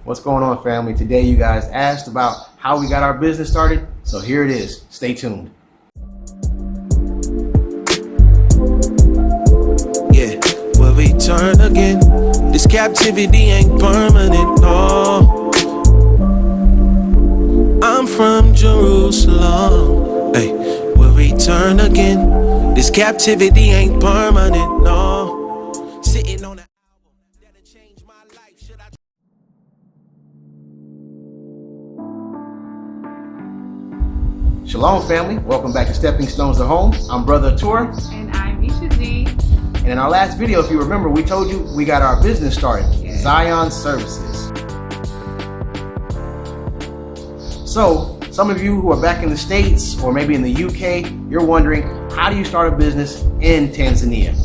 What's going on, family? Today you guys asked about how we got our business started, so here it is. Stay tuned. Yeah, we'll return again. This captivity ain't permanent, no. I'm from Jerusalem. Hey, we'll return again. This captivity ain't permanent, no. Sitting on the album that'll change my life. Should I? Shalom, family. Welcome back to Stepping Stones to Home. I'm Brother Tor. And I'm Misha G. And in our last video, if you remember, we told you we got our business started, Zion Services. So, some of you who are back in the States or maybe in the UK, you're wondering, how do you start a business in Tanzania?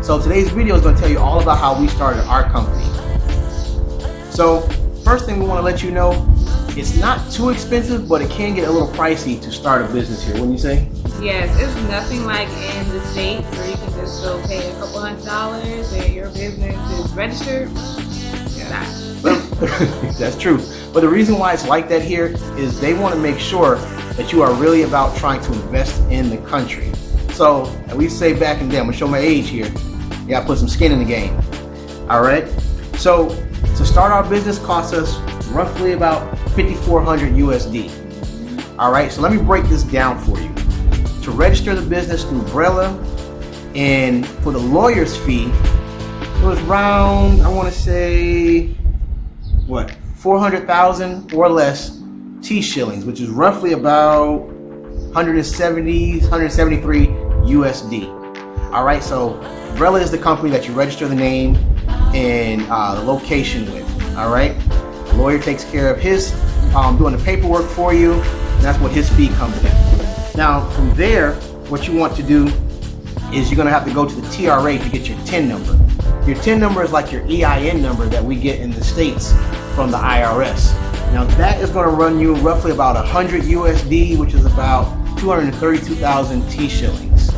So today's video is going to tell you all about how we started our company. So, first thing we want to let you know, it's not too expensive, but it can get a little pricey to start a business here, wouldn't you say? Yes, it's nothing like in the States where you can just go pay a couple $100 and your business is registered. That's true. But the reason why it's like that here is they want to make sure that you are really about trying to invest in the country. So, and we say back in the day, I'm going to show my age here. You got to put some skin in the game. All right? So, to start our business costs us roughly about 5,400 USD. All right? So, let me break this down for you. To register the business through Brella, and for the lawyer's fee, it was around, I want to say, what, 400,000 or less T shillings, which is roughly about 173 USD. All right, so Brella is the company that you register the name and the location with. All right, the lawyer takes care of his doing the paperwork for you, and that's what his fee comes in. Now, from there, what you want to do is you're going to have to go to the TRA to get your TIN number. Your TIN number is like your EIN number that we get in the States from the IRS. Now, that is going to run you roughly about 100 USD, which is about 232,000 T shillings.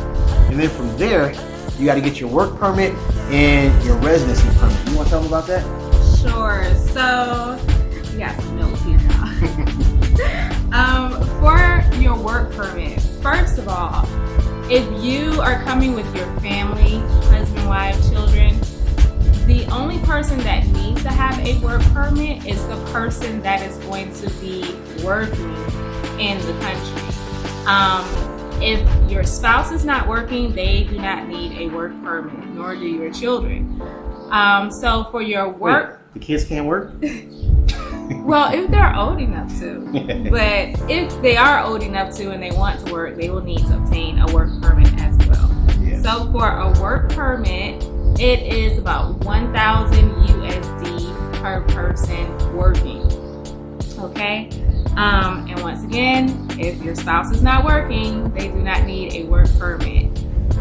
And then from there, you got to get your work permit and your residency permit. You want to tell them about that? Sure. So, we got some notes here now. For your work permit, first of all, if you are coming with your family, husband, wife, children, the only person that needs to have a work permit is the person that is going to be working in the country. If your spouse is not working, they do not need a work permit, nor do your children. So for your work... Wait, the kids can't work? Well, if they're old enough to. But if they are old enough to and they want to work, they will need to obtain a work permit as well. Yeah. So for a work permit, it is about 1,000 USD per person working. Okay? And once again, if your spouse is not working, they do not need a work permit.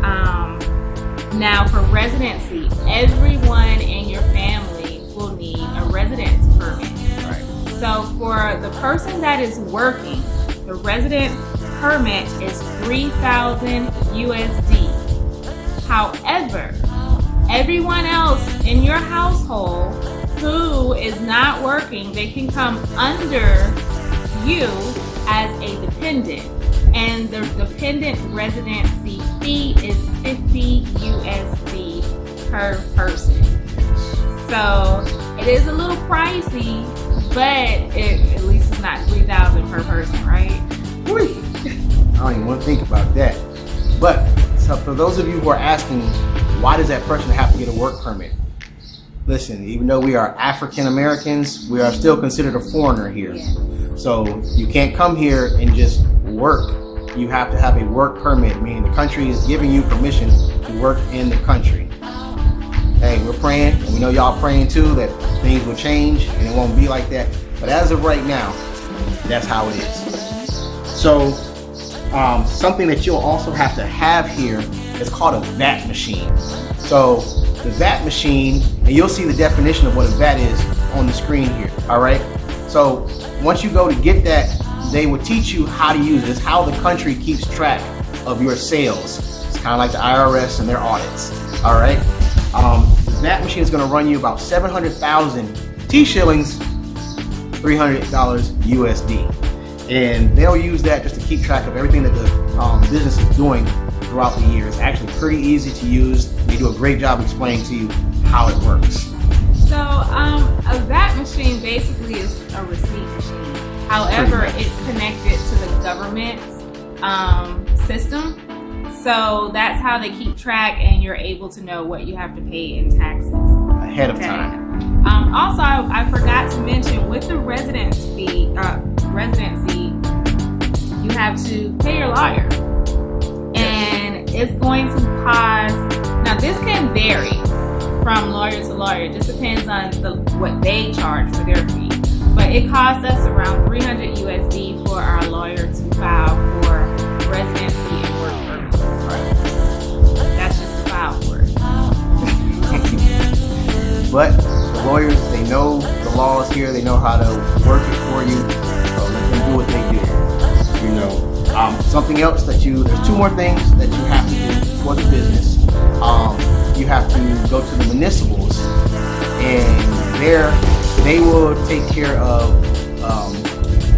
Now for residency, everyone in your family will need a residence permit. So for the person that is working, the residence permit is 3,000 USD. However, everyone else in your household who is not working, they can come under you as a dependent. And the dependent residency fee is 50 USD per person. So it is a little pricey, but at least it's not 3,000 per person, right? Whee. I don't even want to think about that. But so for those of you who are asking, why does that person have to get a work permit? Listen, even though we are African Americans, we are still considered a foreigner here. Yes. So you can't come here and just work. You have to have a work permit, meaning the country is giving you permission to work in the country. Hey, we're praying, and we know y'all praying too, that things will change and it won't be like that. But as of right now, that's how it is. So something that you'll also have to have here is called a VAT machine. So the VAT machine, and you'll see the definition of what a VAT is on the screen here, all right? So once you go to get that, they will teach you how to use this, how the country keeps track of your sales. It's kind of like the IRS and their audits, all right? The VAT machine is going to run you about 700,000 T shillings $300 USD. And they'll use that just to keep track of everything that the business is doing throughout the year. It's actually pretty easy to use. They do a great job explaining to you how it works. So a VAT machine basically is a receipt machine. However, it's connected to the government's system. So that's how they keep track, and you're able to know what you have to pay in taxes Ahead of time. Also, I forgot to mention with the residency, you have to pay your lawyer, and it's going to cost. Now, this can vary from lawyer to lawyer. It just depends on what they charge for their fee. But it costs us around $300 USD for our lawyer to file for residency and work permits. That's just to file for it. But the lawyers, they know the laws here. They know how to work it for you. So let them do what they do. You know, something else that there's two more things that you have to do for the business. You have to go to the municipals, and they will take care of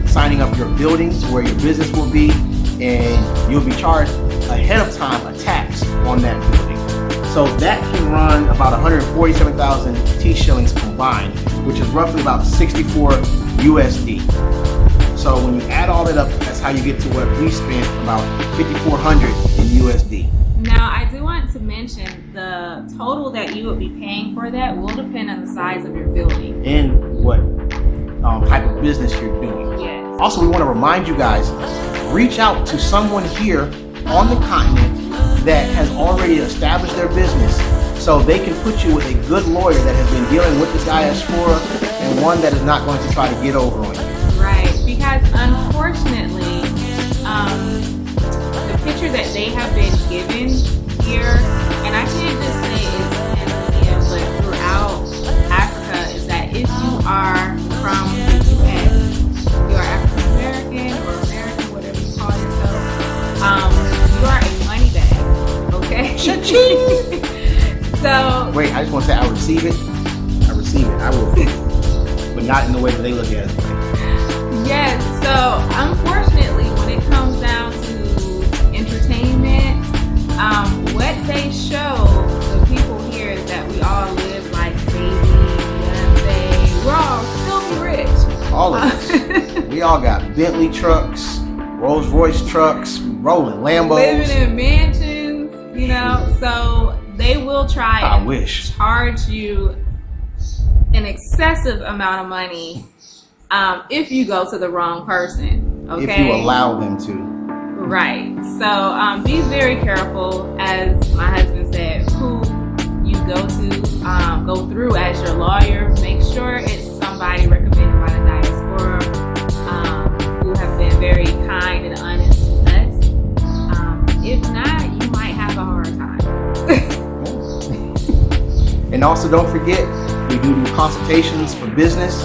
signing up your buildings where your business will be, and you'll be charged ahead of time a tax on that building. So that can run about 147,000 T shillings combined, which is roughly about 64 USD. So when you add all that up, that's how you get to what we spent, about 5,400 in USD. Now, I do want to mention the total that you would be paying for that will depend on the size of your building And what type of business you're doing. Yes. Also, we want to remind you guys, reach out to someone here on the continent that has already established their business, so they can put you with a good lawyer that has been dealing with this diaspora, and one that is not going to try to get over on you. Right, because unfortunately, the picture that they have been given here, and I can't just say it's Tanzania, but throughout Africa, is that if you are from the U.S., you are African American or American, whatever you call yourself, you are a money bag, okay? Cha-ching! So wait, I just want to say I receive it. I receive it. I will, but not in the way that they look at it. yes, so unfortunately, when it comes down to entertainment, what they show the people here is that we all live like Jay-Z, Beyonce. We're all filthy rich. All of us. We all got Bentley trucks, Rolls Royce trucks, rolling Lambos. Living in mansions, you know, so they will try and charge you an excessive amount of money if you go to the wrong person, okay? If you allow them to. Right. So be very careful, as my husband said, who you go through as your lawyer. Make sure it's somebody recommended by the diaspora who have been very kind and honest with us. If not, you might have a hard time. And also don't forget, we do consultations for business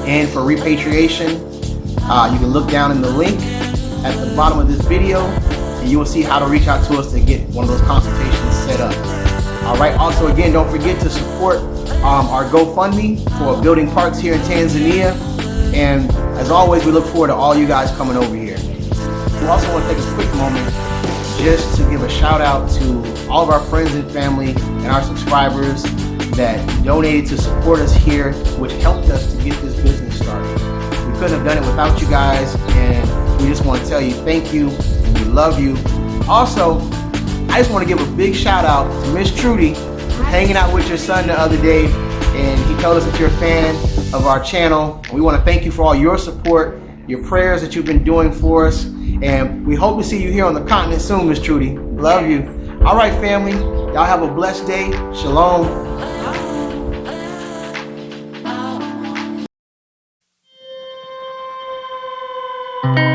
and for repatriation. You can look down in the link at the bottom of this video, and you will see how to reach out to us to get one of those consultations set up. All right. Also, again, don't forget to support our GoFundMe for building parks here in Tanzania. And as always, we look forward to all you guys coming over here. We also want to take a quick moment just to give a shout out to all of our friends and family and our subscribers that donated to support us here, which helped us to get this business started. We couldn't have done it without you guys, and we just want to tell you thank you, and we love you. Also, I just want to give a big shout out to Miss Trudy for hanging out with your son the other day, and he told us that you're a fan of our channel. We want to thank you for all your support, your prayers that you've been doing for us, and we hope to see you here on the continent soon, Miss Trudy. Love you. All right, family. Y'all have a blessed day. Shalom. Thank you.